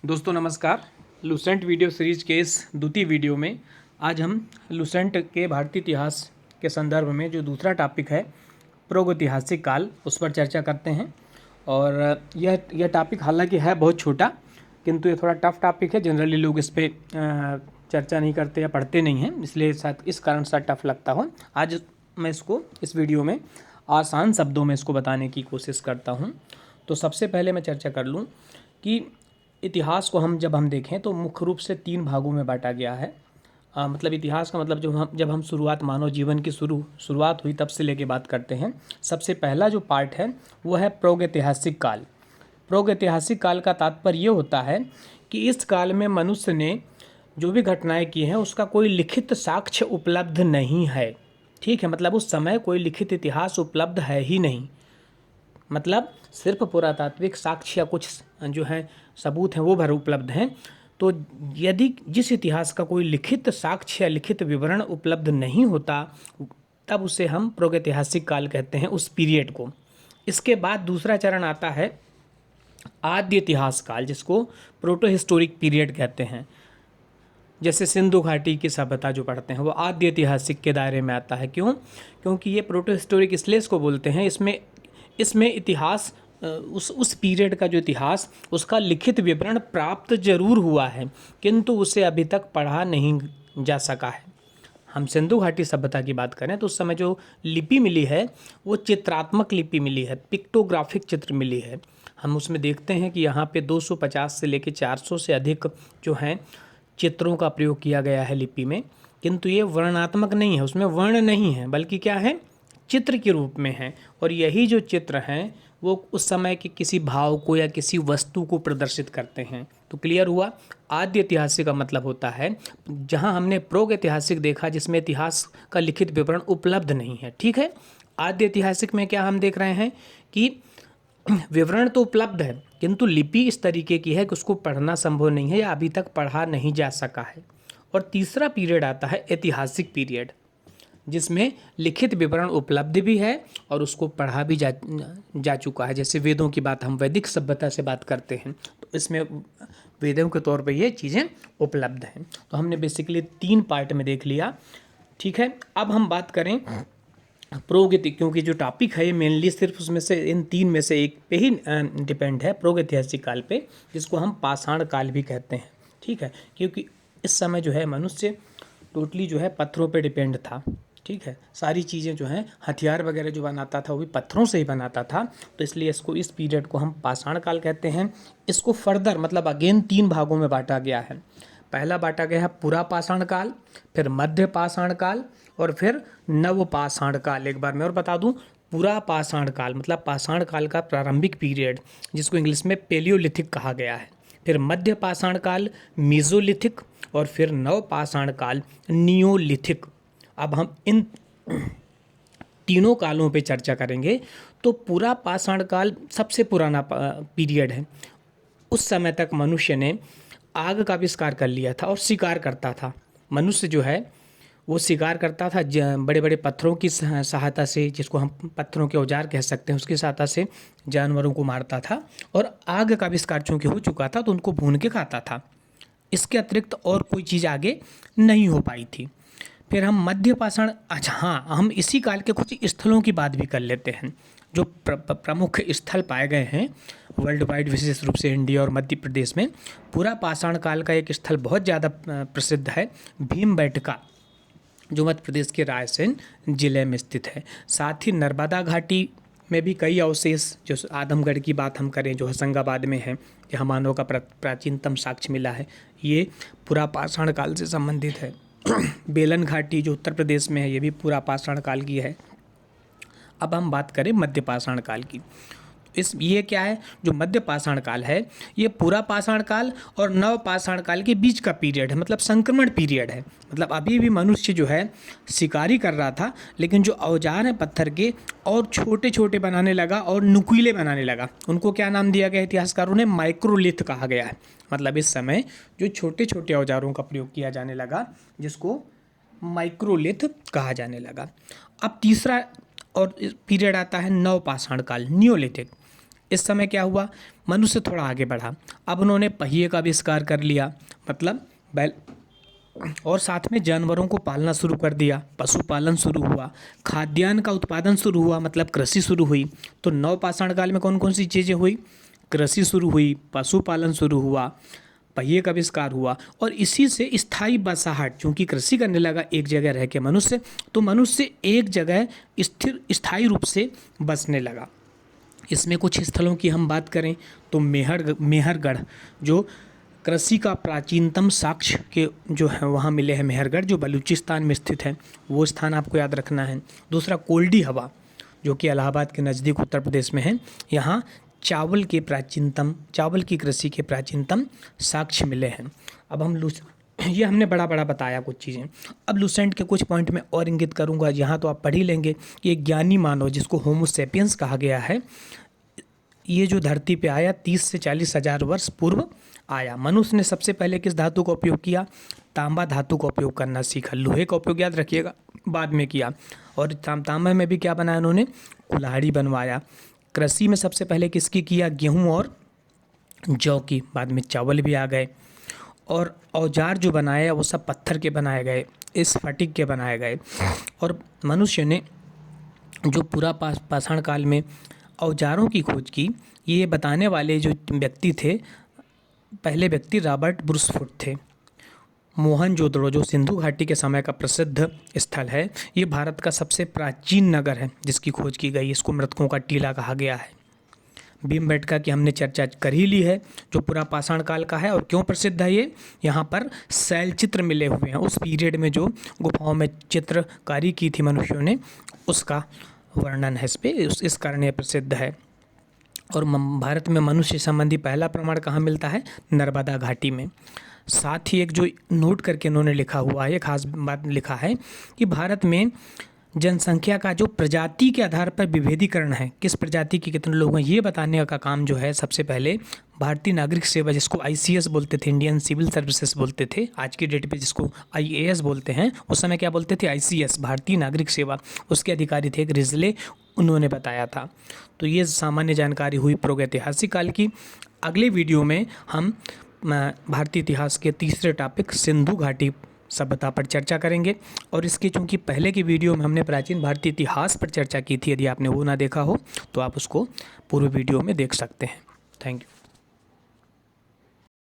दोस्तों नमस्कार। Lucent video series के इस द्वितीय वीडियो में आज हम लुसेंट के भारतीय इतिहास के संदर्भ में जो दूसरा टॉपिक है प्रागैतिहासिक काल, उस पर चर्चा करते हैं। और यह टॉपिक हालांकि है बहुत छोटा, किंतु ये थोड़ा टफ टॉपिक है। जनरली लोग इस पर चर्चा नहीं करते या पढ़ते नहीं हैं, इसलिए शायद इस कारण से टफ लगता हो। आज मैं इसको इस वीडियो में आसान शब्दों में इसको बताने की कोशिश करता हूँ। तो सबसे पहले मैं चर्चा कर लूँ कि इतिहास को जब हम देखें तो मुख्य रूप से 3 भागों में बांटा गया है। मतलब इतिहास का मतलब जब हम शुरुआत, मानव जीवन की शुरुआत हुई तब से लेके बात करते हैं। सबसे पहला जो पार्ट है वो है प्रागैतिहासिक काल। प्रागैतिहासिक काल का तात्पर्य ये होता है कि इस काल में मनुष्य ने जो भी घटनाएं की हैं उसका कोई लिखित साक्ष्य उपलब्ध नहीं है। ठीक है, मतलब उस समय कोई लिखित इतिहास उपलब्ध है ही नहीं। मतलब सिर्फ पुरातात्विक साक्ष्य या कुछ जो है सबूत हैं वो भर उपलब्ध हैं। तो यदि जिस इतिहास का कोई लिखित साक्ष्य या लिखित विवरण उपलब्ध नहीं होता तब उसे हम प्रागैतिहासिक काल कहते हैं, उस पीरियड को। इसके बाद दूसरा चरण आता है आद्य इतिहास काल, जिसको प्रोटो हिस्टोरिक पीरियड कहते हैं। जैसे सिंधु घाटी की सभ्यता जो पढ़ते हैं वो आद्य ऐतिहासिक के दायरे में आता है। क्यों? क्योंकि ये प्रोटो हिस्टोरिक इसलिए इसको बोलते हैं, इसमें इतिहास, उस पीरियड का जो इतिहास, उसका लिखित विवरण प्राप्त जरूर हुआ है किंतु उसे अभी तक पढ़ा नहीं जा सका है। हम सिंधु घाटी सभ्यता की बात करें तो उस समय जो लिपि मिली है वो चित्रात्मक लिपि मिली है, पिक्टोग्राफिक चित्र मिली है। हम उसमें देखते हैं कि यहाँ पे 250 से लेकर 400 से अधिक जो हैं चित्रों का प्रयोग किया गया है लिपि में, किंतु ये वर्णनात्मक नहीं है, उसमें वर्ण नहीं है बल्कि क्या है, चित्र के रूप में है। और यही जो चित्र हैं वो उस समय के किसी भाव को या किसी वस्तु को प्रदर्शित करते हैं। तो क्लियर हुआ, आद्य ऐतिहासिक का मतलब होता है जहां हमने प्रागैतिहासिक देखा जिसमें इतिहास का लिखित विवरण उपलब्ध नहीं है। ठीक है, आद्य ऐतिहासिक में क्या हम देख रहे हैं कि विवरण तो उपलब्ध है किंतु लिपि इस तरीके की है कि उसको पढ़ना संभव नहीं है या अभी तक पढ़ा नहीं जा सका है। और तीसरा पीरियड आता है ऐतिहासिक पीरियड, जिसमें लिखित विवरण उपलब्ध भी है और उसको पढ़ा भी जा चुका है। जैसे वेदों की बात, हम वैदिक सभ्यता से बात करते हैं तो इसमें वेदों के तौर पे ये चीज़ें उपलब्ध हैं। तो हमने बेसिकली 3 पार्ट में देख लिया। ठीक है, अब हम बात करें प्रागैतिक, क्योंकि जो टॉपिक है ये मेनली सिर्फ उसमें से इन 3 में से एक पे ही डिपेंड है, प्रागैतिहासिक काल पे, जिसको हम पाषाण काल भी कहते हैं। ठीक है, क्योंकि इस समय जो है मनुष्य टोटली जो है पत्थरों पे डिपेंड था। ठीक है, सारी चीज़ें जो हैं, हथियार वगैरह जो बनाता था वो भी पत्थरों से ही बनाता था। तो इसलिए इस पीरियड को हम पाषाण काल कहते हैं। इसको फर्दर मतलब अगेन 3 भागों में बांटा गया है। पहला बांटा गया है पुरा पाषाण काल, फिर मध्य पाषाण काल और फिर नव पाषाण काल। एक बार मैं और बता दूं, पुरा पाषाण काल मतलब पाषाण काल का प्रारंभिक पीरियड, जिसको इंग्लिश में पेलियोलिथिक कहा गया है। फिर मध्य पाषाण काल मीजोलिथिक और फिर नव पाषाण काल नियोलिथिक। अब हम इन तीनों कालों पे चर्चा करेंगे। तो पूरा पाषाण काल सबसे पुराना पीरियड है। उस समय तक मनुष्य ने आग का आविष्कार कर लिया था और शिकार करता था। मनुष्य जो है वो शिकार करता था बड़े बड़े पत्थरों की सहायता से, जिसको हम पत्थरों के औजार कह सकते हैं, उसकी सहायता से जानवरों को मारता था। और आग का आविष्कार चूँकि हो चुका था तो उनको भून के खाता था। इसके अतिरिक्त और कोई चीज़ आगे नहीं हो पाई थी। फिर हम मध्य पाषाण, अच्छा हाँ, हम इसी काल के कुछ स्थलों की बात भी कर लेते हैं जो प्रमुख स्थल पाए गए हैं वर्ल्ड वाइड, विशेष रूप से इंडिया और मध्य प्रदेश में। पूरा पाषाण काल का एक स्थल बहुत ज़्यादा प्रसिद्ध है, भीमबेटका, जो मध्य प्रदेश के रायसेन जिले में स्थित है। साथ ही नर्मदा घाटी में भी कई अवशेष, जो आदमगढ़ की बात हम करें जो होशंगाबाद में है, जहाँ मानव का प्राचीनतम साक्ष्य मिला है, ये पूरा पाषाण काल से संबंधित है। बेलन घाटी जो उत्तर प्रदेश में है ये भी पूरा पाषाण काल की है। अब हम बात करें मध्य पाषाण काल की। ये क्या है, जो मध्य पाषाण काल है ये पूरा पाषाण काल और नव पाषाण काल के बीच का पीरियड है, मतलब संक्रमण पीरियड है। मतलब अभी भी मनुष्य जो है शिकारी कर रहा था, लेकिन जो औजार हैं पत्थर के और छोटे छोटे बनाने लगा और नुकीले बनाने लगा। उनको क्या नाम दिया गया इतिहासकारों ने, माइक्रोलिथ कहा गया है। मतलब इस समय जो छोटे छोटे औजारों का प्रयोग किया जाने लगा जिसको माइक्रोलिथ कहा जाने लगा। अब तीसरा और पीरियड आता है नव पाषाण काल, नियोलिथिक। इस समय क्या हुआ, मनुष्य थोड़ा आगे बढ़ा। अब उन्होंने पहिए का आविष्कार कर लिया, मतलब बैल, और साथ में जानवरों को पालना शुरू कर दिया, पशुपालन शुरू हुआ, खाद्यान्न का उत्पादन शुरू हुआ, मतलब कृषि शुरू हुई। तो नवपाषाण काल में कौन कौन सी चीज़ें हुई? कृषि शुरू हुई, पशुपालन शुरू हुआ, पहिए का आविष्कार हुआ, और इसी से स्थायी बसाहट, चूँकि कृषि करने लगा एक जगह रह के मनुष्य, तो मनुष्य एक जगह स्थिर स्थायी रूप से बसने लगा। इसमें कुछ स्थलों की हम बात करें तो मेहरगढ़, जो कृषि का प्राचीनतम साक्ष्य के जो है वहाँ मिले हैं, मेहरगढ़ जो बलूचिस्तान में स्थित है, वो स्थान आपको याद रखना है। दूसरा कोल्डी हवा, जो कि इलाहाबाद के नज़दीक उत्तर प्रदेश में है, यहाँ चावल की कृषि के प्राचीनतम साक्ष्य मिले हैं। अब हम ये हमने बड़ा बड़ा बताया कुछ चीज़ें। अब लुसेंट के कुछ पॉइंट में और इंगित करूँगा, यहाँ तो आप पढ़ ही लेंगे कि एक ज्ञानी मानव जिसको होमो सेपियंस कहा गया है, ये जो धरती पे आया 30 से 40 हज़ार वर्ष पूर्व आया। मनुष्य ने सबसे पहले किस धातु का उपयोग किया? तांबा धातु का उपयोग करना सीखा। लोहे का उपयोग याद रखिएगा बाद में किया। और तांबे में भी क्या बनाया उन्होंने? कुल्हाड़ी बनवाया। कृषि में सबसे पहले किसकी किया? गेहूँ और जौ की। बाद में चावल भी आ गए। और औजार जो बनाए वो सब पत्थर के बनाए गए, स्फटिक के बनाए गए। और मनुष्य ने जो पूरा पाषाण काल में औजारों की खोज की, ये बताने वाले जो व्यक्ति थे, पहले व्यक्ति रॉबर्ट ब्रूसफुट थे। मोहनजोदड़ो जो सिंधु घाटी के समय का प्रसिद्ध स्थल है, ये भारत का सबसे प्राचीन नगर है जिसकी खोज की गई। इसको मृतकों का टीला कहा गया है। भीमबेटका की हमने चर्चा कर ही ली है, जो पूरा पाषाण काल का है। और क्यों प्रसिद्ध है ये? यहाँ पर शैल चित्र मिले हुए हैं। उस पीरियड में जो गुफाओं में चित्रकारी की थी मनुष्यों ने, उसका वर्णन है इस पे, इस कारण ये प्रसिद्ध है। और भारत में मनुष्य संबंधी पहला प्रमाण कहाँ मिलता है? नर्मदा घाटी में। साथ ही एक जो नोट करके इन्होंने लिखा हुआ है, खास बात लिखा है कि भारत में जनसंख्या का जो प्रजाति के आधार पर विभेदीकरण है, किस प्रजाति के कितने लोग हैं, ये बताने का काम जो है सबसे पहले भारतीय नागरिक सेवा, जिसको ICS बोलते थे, इंडियन सिविल सर्विसेज बोलते थे, आज की डेट पे जिसको IAS बोलते हैं, उस समय क्या बोलते थे? ICS, भारतीय नागरिक सेवा। उसके अधिकारी थे एक रिजले, उन्होंने बताया था। तो ये सामान्य जानकारी हुई प्रागैतिहासिक काल की। अगले वीडियो में हम भारतीय इतिहास के तीसरे टॉपिक सिंधु घाटी सभ्यता पर चर्चा करेंगे। और इसके चूँकि पहले की वीडियो में हमने प्राचीन भारतीय इतिहास पर चर्चा की थी, यदि आपने वो ना देखा हो तो आप उसको पूर्व वीडियो में देख सकते हैं। Thank you.